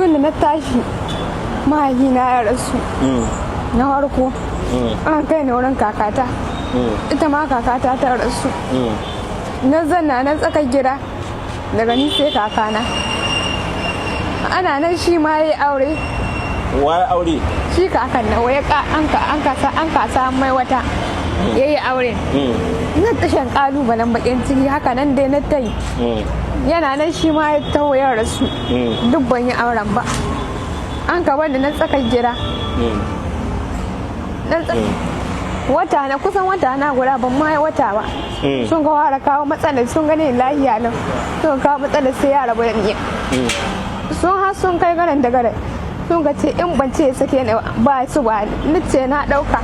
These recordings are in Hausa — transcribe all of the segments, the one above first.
tun da na tashi mahaifina ya rasu na farko an kai ni wurin kakata ita ma kakata ta rasu na zanna na tsakar gida daga ni sai kakana ana nan shi ma ya yi aure. Waye aure? Shi kakan na waya an kasa mai wata ya yi aure. Na tashan kalubalen bakin ciki haka nan dai na ta yi. Yana nan shi ma ya taho ya rasu duk ban yi auren ba. An ka wanda na tsakar gida. Wata na kusan wata na guda ban ma wata ba. Sun ga fara kawo matsalar sun gane lahiya nan. Sun kawo matsalar sai ya rabu da ni. Sun kai garan da garan. Sun ga ce in ban ce sake ni ba su ba ni ce na dauka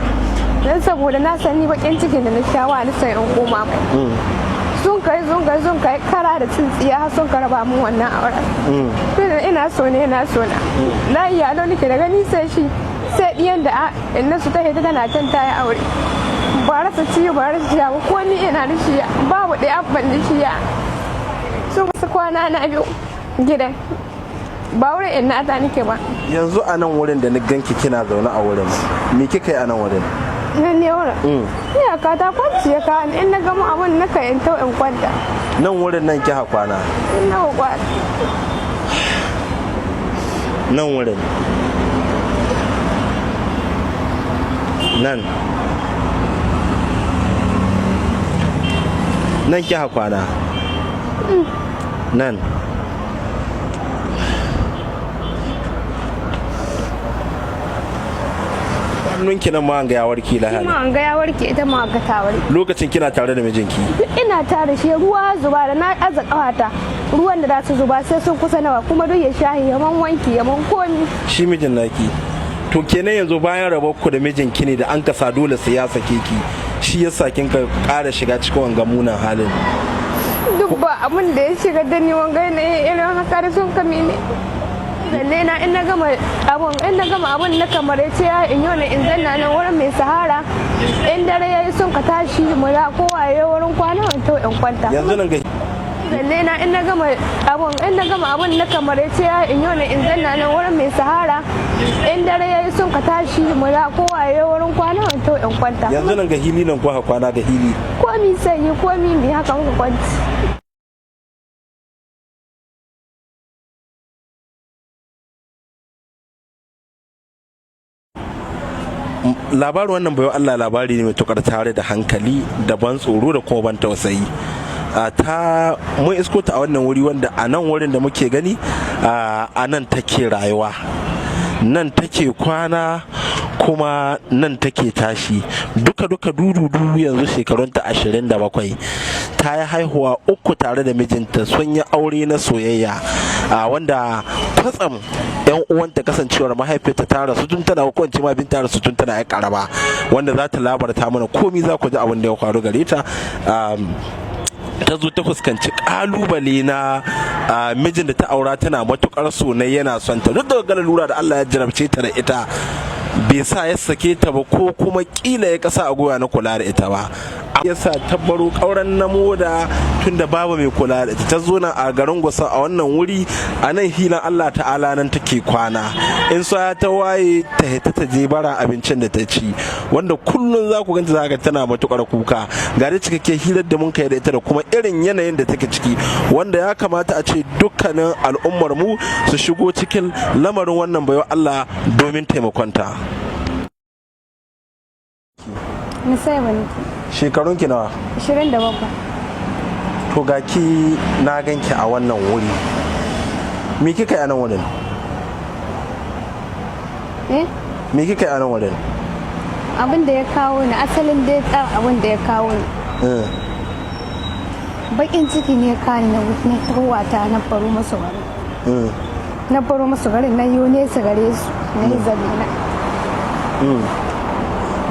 dan saboda na sani bakin cikin da na shawa ni sai in koma mai. Sun kai kara da tsintsiya sun karaba mun wannan auren. Ina so ne na lahiya lau nake daga ni sai shi sai diyan da inna su ta hita tana can ta yi aure ba rasa ciwo ba rasa ciya ba ko ni ina da shi babu ɗaya abban da shi sun wasu kwana na biyu gidan ba wurin ina ta nake ba. Yanzu a nan wurin da ni ganki kina zaune a wurin me kika yi a nan wurin? Nan ne wurin ya ka ta kwanci ya ka in na gama abun na ka in in kwanta nan wurin nan ki kwana na kwanta nan wurin nan ki kwana nan hannunki nan ma an ga ya warke lahani. Ma an ga ya warke ita ma ga ta warke. Lokacin kina tare da mijinki? Ina tare shi ruwa zuba da na aza kawata ruwan da za su zuba sai sun kusa nawa kuma duk ya shahi yaman wanki yaman komi. Shi mijin naki. To kenan yanzu bayan rabar ku da mijinki ne da an kasa dole sai ya sake ki. Shi yasa kin ka ƙara shiga cikin wanga munan halin. Duk ba abin da ya shiga da ni wanga ne irin haka da sun kame ne. Lalle na in na gama abun na kamar yace ya in yau in zanna nan wurin mai sahara in dare yayi sun ka tashi mu da kowa yayi wurin kwana to in kwanta. Yanzu nan ga lalle na in na gama abun na kamar yace ya in yau in zanna nan wurin mai sahara in dare yayi sun ka tashi mu da kowa yayi wurin kwana to in kwanta. Yanzu nan ga hili nan ko kwana ga hili. Komi sai komi mi haka muka kwanci. Labarin wannan bayan Allah labari ne mai tukar tare da hankali da ban tsoro da kuma ban tausayi. Mun isko ta a wannan wuri wanda a nan wurin da muke gani a nan take rayuwa, nan take kwana kuma nan take tashi duka dududu yanzu shekarunta 27. Ta yi haihuwa 3 tare da mijinta, sun yi aure na soyayya wanda kwatsam yan uwanta kasancewar mahaifiyarta ta rasu tun tana hukunci ma binta rasu tun tana ya karaba, wanda za ta labarta mana komi za ku ji abin da ya faru gare ta. Ta zo ta fuskanci kalubale na mijin da ta aura tana matukar so ne yana son ta, duk da ganin lura da Allah ya jarabce ta da ita bai sa ya sake ta ba ko kuma kila ya kasa a goya na kula da ita ba, yasa ta baro kauran na moda tunda babu mai kula da ita. Ta zo nan a garin Gusau a wannan wuri a nan hilan Allah ta'ala nan take kwana, in sa ta waye ta hita ta je bara abincin da ta ci, wanda kullun za ku ganta za ka tana matukar kuka. Ga da cikakke hirar da mun kai da ita da kuma irin yanayin da take ciki, wanda ya kamata a ce dukkanin al'ummar mu su shigo cikin lamarin wannan bayo Allah domin taimakonta. Misai bane. Shekarun ki nawa? 27. To ga ki na ganki a wannan wuri, me kika yi a nan wurin? Me kika yi a nan wurin? Abin da ya kawo ni asalin dai abin da ya kawo ni bakin ciki ne ka ni na ruwata na faru masu gari na faru masu gari na yi nesa gare su na yi zabina.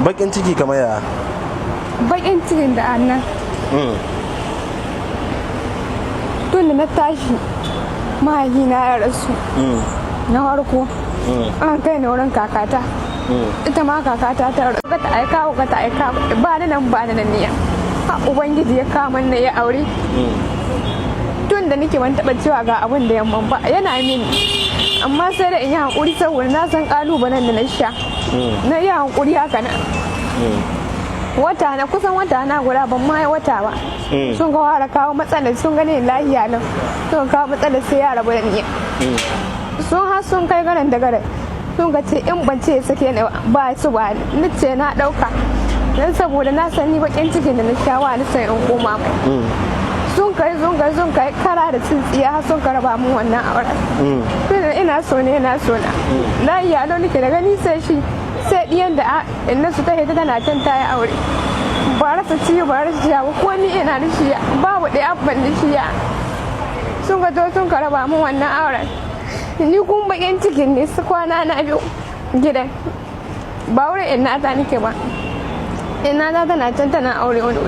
Bakin ciki kamar ya? Bakin cikin da annan tun da na tashi mahaifina ya rasu na farko an kai ni wurin kakata ita ma kakata ta rasu ka ta aika ba ni nan niya ubangiji ya kama na ya aure tun da nake ban taba cewa ga abin da yamman ba yana mini amma sai da in yi hankuri saboda na san kalubalen da na sha na yi hankuri haka na wata na kusan wata na guda ban ma wata ba sun ga fara kawo matsalar sun gane lahiya nan sun kawo matsalar sai ya rabu da ni sun kai garan da garan sun ga ce in ban ce sake ni ba su ba ni ce na dauka dan saboda na san ni bakin cikin da na sha wa ni sai in koma mai sun kai kara da tsintsiya har sun karaba mun wannan auren ina so na lahiya don nake da gani sai shi sai diyan da inna su ta hita tana can ta yi aure ba rasa ciwo ba rasa ciwo ko ni ina da shi babu ɗaya abban da shi sun ka to sun ka raba min wannan auren ni kun bakin cikin ne su kwana na biyu gidan ba wurin ina ta nake ba ina ta tana can tana aure wani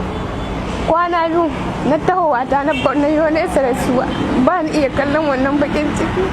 kwana biyu na tahowa ta na yau nesa da suwa ba ni iya kallon wannan bakin ciki